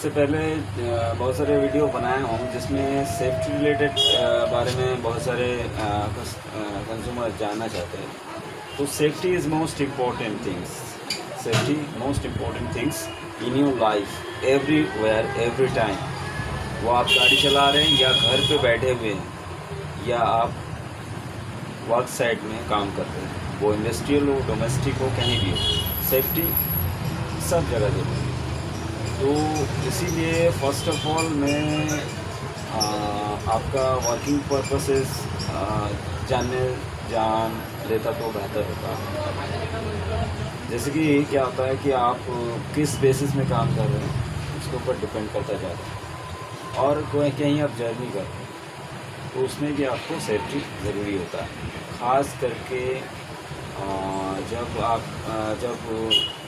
इससे पहले बहुत सारे वीडियो बनाए हूँ जिसमें सेफ्टी रिलेटेड बारे में बहुत सारे कंज्यूमर जानना चाहते हैं। तो safety is most important things, safety most important things in your life everywhere every time. वो आप गाड़ी चला रहे हैं या घर पे बैठे हुए हैं या आप वर्क साइट में काम कर रहे हैं, वो इंडस्ट्रियल हो डोमेस्टिक हो कहीं भी हो, सेफ्टी सब जगह जरूरी है। तो इसीलिए फ़र्स्ट ऑफ ऑल मैं आपका वर्किंग पर्पसेस जान लेता तो बेहतर होता। जैसे कि क्या होता है कि आप किस बेसिस में काम कर रहे हैं उसके ऊपर डिपेंड करता जाता है, और कोई कहीं आप जर्नी कर रहे हैं तो उसमें भी आपको सेफ्टी ज़रूरी होता है। ख़ास करके जब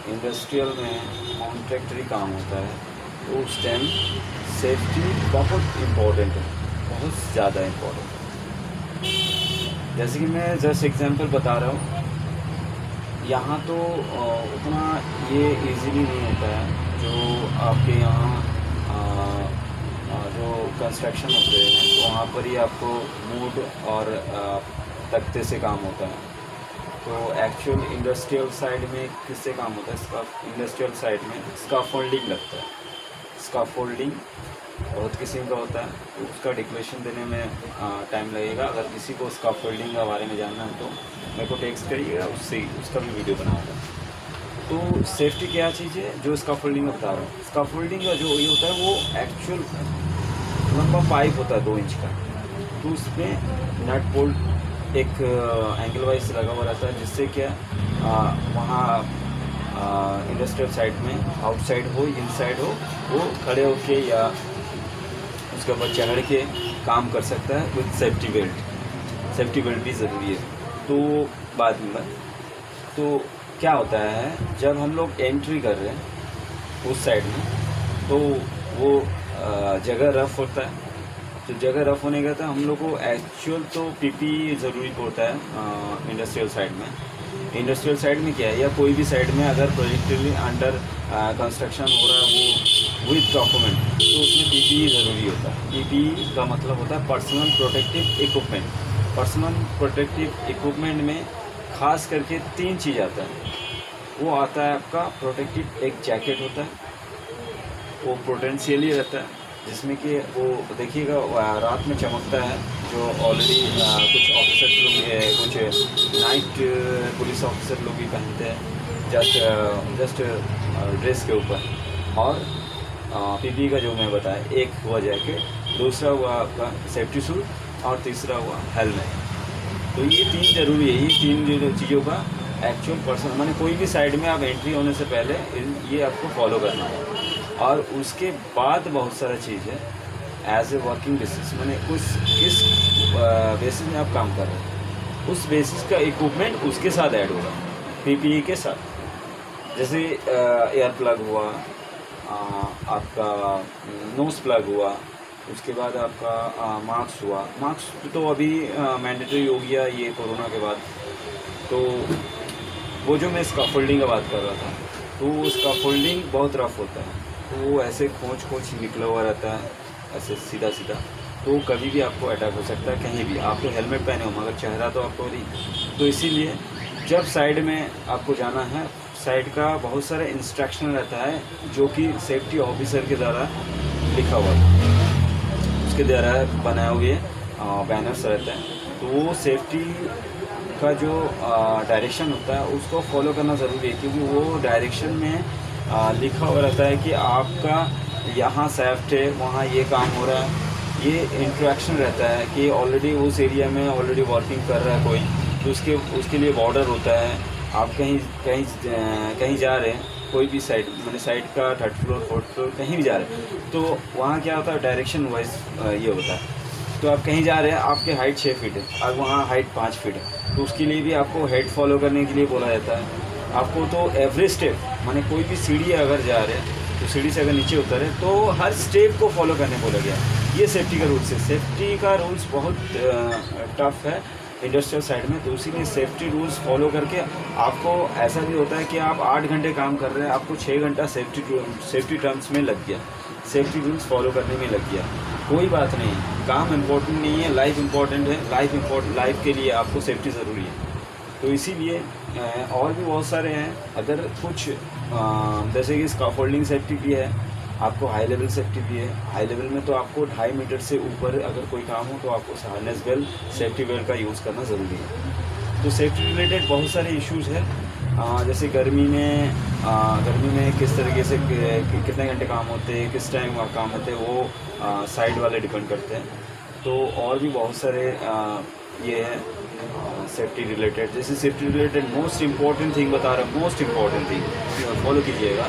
इंडस्ट्रियल में कॉन्ट्रैक्टरी काम होता है तो उस टाइम सेफ्टी बहुत इम्पोर्टेंट है, बहुत ज़्यादा इम्पोर्टेंट है। जैसे कि मैं जस्ट एग्जांपल बता रहा हूँ, यहाँ तो उतना ये इजीली नहीं होता है जो आपके यहाँ जो कंस्ट्रक्शन होते हैं तो वहाँ पर ही आपको वुड और तख्ते से काम होता है। तो एक्चुअल इंडस्ट्रियल साइड में किससे काम होता है? इंडस्ट्रियल साइड में स्काफोल्डिंग लगता है। स्काफोल्डिंग बहुत किस्म का होता है, तो उसका डिक्लेरेशन देने में टाइम लगेगा। अगर किसी को स्काफोल्डिंग के बारे में जानना है तो मेरे को टेक्स्ट करिएगा, उसका भी वीडियो बनाऊंगा। तो सेफ्टी क्या चीज़ है जो स्काफोल्डिंग में बता रहा हूँ। स्काफोल्डिंग का जो ये होता है वो एक्चुअल लंबा पाइप होता है 2 इंच का, तो उसमें नट बोल्ट एक एंगल वाइज लगा हुआ रहता है, जिससे क्या वहाँ इंडस्ट्रियल साइड में आउटसाइड हो इनसाइड हो वो खड़े होके या उसके ऊपर चढ़ के काम कर सकता है with safety belt. Safety belt भी ज़रूरी है। तो बाद में तो क्या होता है जब हम लोग एंट्री कर रहे हैं उस साइड में तो वो जगह रफ होता है। तो जगह रफ होने का तो हम लोग को एक्चुअल तो पीपी ज़रूरी पड़ता है इंडस्ट्रियल साइड में। इंडस्ट्रियल साइड में क्या है या कोई भी साइड में अगर प्रोजेक्टिवली अंडर कंस्ट्रक्शन हो रहा है वो विद डॉक्यूमेंट, तो उसमें पीपी ज़रूरी होता है। पीपी का मतलब होता है personal protective equipment. Personal protective equipment में ख़ास करके 3 चीज़ आता है। वो आता है आपका प्रोटेक्टिव, एक जैकेट होता है वो पोटेंशियली रहता है जिसमें कि वो देखिएगा रात में चमकता है, जो ऑलरेडी कुछ ऑफिसर्स लोग कुछ नाइट पुलिस ऑफिसर लोग भी पहनते हैं जस्ट ड्रेस के ऊपर। और पीपी का जो मैं बताया, एक हुआ जैकेट, दूसरा हुआ आपका सेफ्टी सूट और तीसरा हुआ हेलमेट। तो ये 3 ज़रूरी है। ये 3 चीज़ों का एक्चुअल पर्सन माने कोई भी साइड में आप एंट्री होने से पहले ये आपको फॉलो करना है। और उसके बाद बहुत सारा चीज़ है एज ए वर्किंग बेसिस, माने किस बेसिस में आप काम कर रहे हैं उस बेसिस का इक्विपमेंट उसके साथ ऐड होगा पीपीई के साथ। जैसे एयर प्लग हुआ, आपका नोज प्लग हुआ, उसके बाद आपका मास्क हुआ। मास्क तो अभी मैंडेटरी हो गया ये कोरोना के बाद। तो वो जो मैं स्काफोल्डिंग का बात कर रहा था, तो वो स्काफोल्डिंग बहुत रफ होता है, तो वो ऐसे खोंच निकला हुआ रहता है ऐसे सीधा सीधा, तो कभी भी आपको अटैक हो सकता है कहीं भी। आप तो हेलमेट पहने हो मगर चेहरा तो आपको नहीं। तो इसीलिए जब साइड में आपको जाना है, साइड का बहुत सारा इंस्ट्रक्शन रहता है जो कि सेफ्टी ऑफिसर के द्वारा लिखा हुआ है, उसके द्वारा बनाए हुए बैनर्स रहते हैं। तो वो सेफ्टी का जो डायरेक्शन होता है उसको फॉलो करना ज़रूरी है, क्योंकि वो डायरेक्शन में लिखा हुआ रहता है कि आपका यहाँ सेफ्ट है, वहाँ ये काम हो रहा है। ये इंट्रैक्शन रहता है कि ऑलरेडी उस एरिया में ऑलरेडी वर्किंग कर रहा है कोई, तो उसके लिए बॉर्डर होता है। आप कहीं जा रहे हैं कोई भी साइड, मैंने साइड का 3rd फ्लोर 4th फ्लोर कहीं भी जा रहे हैं, तो वहाँ क्या होता है डायरेक्शन वाइज ये होता है। तो आप कहीं जा रहे हैं, आपके हाइट 6 फीट है और वहाँ हाइट 5 फीट है, तो उसके लिए भी आपको हेड फॉलो करने के लिए बोला जाता है। आपको तो एवरी स्टेप माने कोई भी सीढ़ी अगर जा रहे हैं तो सीढ़ी से अगर नीचे उतरे तो हर स्टेप को फॉलो करने बोला गया। ये सेफ्टी का रूल्स है। सेफ्टी का रूल्स बहुत टफ है इंडस्ट्रियल साइड में, तो इसीलिए सेफ्टी रूल्स फॉलो करके आपको ऐसा भी होता है कि आप 8 घंटे काम कर रहे हैं, आपको 6 घंटा सेफ्टी टर्म्स में लग गया। सेफ्टी रूल्स फॉलो करने में लग गया। कोई बात नहीं, काम इम्पोर्टेंट नहीं है, लाइफ इम्पोर्टेंट है। लाइफ के लिए आपको सेफ्टी ज़रूरी है। तो इसीलिए और भी बहुत सारे हैं। अगर कुछ जैसे कि स्काफोल्डिंग सेफ्टी भी है, आपको हाई लेवल सेफ्टी भी है। हाई लेवल में तो आपको 2.5 मीटर से ऊपर अगर कोई काम हो तो आपको हार्नेस बेल्ट, सेफ्टी बेल्ट का यूज़ करना ज़रूरी है। तो सेफ्टी रिलेटेड बहुत सारे इश्यूज़ हैं। जैसे गर्मी में किस तरीके से कितने घंटे काम होते हैं, किस टाइम काम होते हैं, वो साइड वाले डिपेंड करते हैं। तो और भी बहुत सारे ये है सेफ्टी रिलेटेड। जैसे safety related most important thing बता रहा हूँ, मोस्ट इम्पॉर्टेंट थिंग फॉलो कीजिएगा।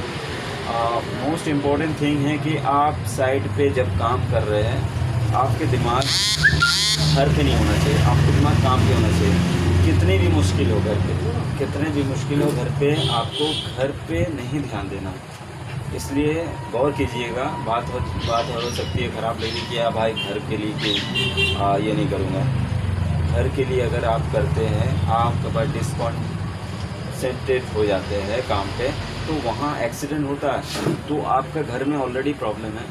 मोस्ट इम्पॉर्टेंट थिंग है कि आप साइड पे जब काम कर रहे हैं, आपके दिमाग घर पे नहीं होना चाहिए, आपका दिमाग काम पे होना चाहिए। कितनी भी मुश्किल हो घर पे, कितने भी मुश्किल हो घर पे, आपको घर पे नहीं ध्यान देना। इसलिए गौर कीजिएगा। बात हो सकती है ख़राब लगी कि भाई घर के लिए क्यों ये नहीं करूँगा। घर के लिए अगर आप करते हैं, आप कभी डिस्कॉन्सेंट्रेट हो जाते हैं काम पे, तो वहाँ एक्सीडेंट होता है। तो आपका घर में ऑलरेडी प्रॉब्लम है,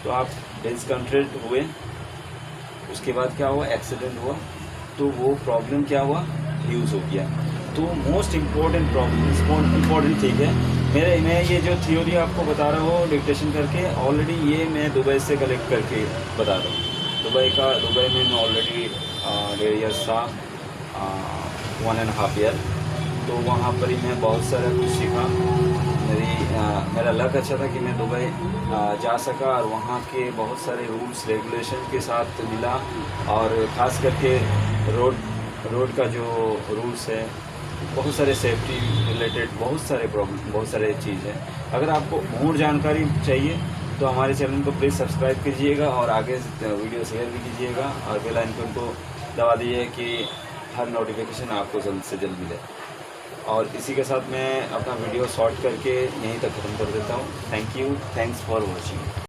तो आप डिस्कॉन्सेंट्रेट हुए, उसके बाद क्या हुआ, एक्सीडेंट हुआ, तो वो प्रॉब्लम क्या हुआ, ह्यूज हो गया। तो मोस्ट इम्पोर्टेंट थिंग है मैं ये जो थ्योरी आपको बता रहा हूँ डिक्टेशन करके, ऑलरेडी ये मैं दुबई से कलेक्ट करके बता रहा हूँ। दुबई में मैं ऑलरेडी 1.5 ईयर था, 1.5 ईयर। तो वहाँ पर ही मैं बहुत सारा कुछ सीखा। मेरा लक अच्छा था कि मैं दुबई जा सका और वहाँ के बहुत सारे रूल्स रेगुलेशन के साथ मिला। और ख़ास करके रोड का जो रूल्स है, बहुत सारे सेफ्टी रिलेटेड बहुत सारे चीज़ है। अगर आपको और जानकारी चाहिए तो हमारे चैनल को प्लीज़ सब्सक्राइब कीजिएगा और आगे वीडियो शेयर भी कीजिएगा और बेल आइकन को दबा दीजिए कि हर नोटिफिकेशन आपको जल्द से जल्द मिले। और इसी के साथ मैं अपना वीडियो शॉर्ट करके यहीं तक ख़त्म कर देता हूँ। Thanks for watching.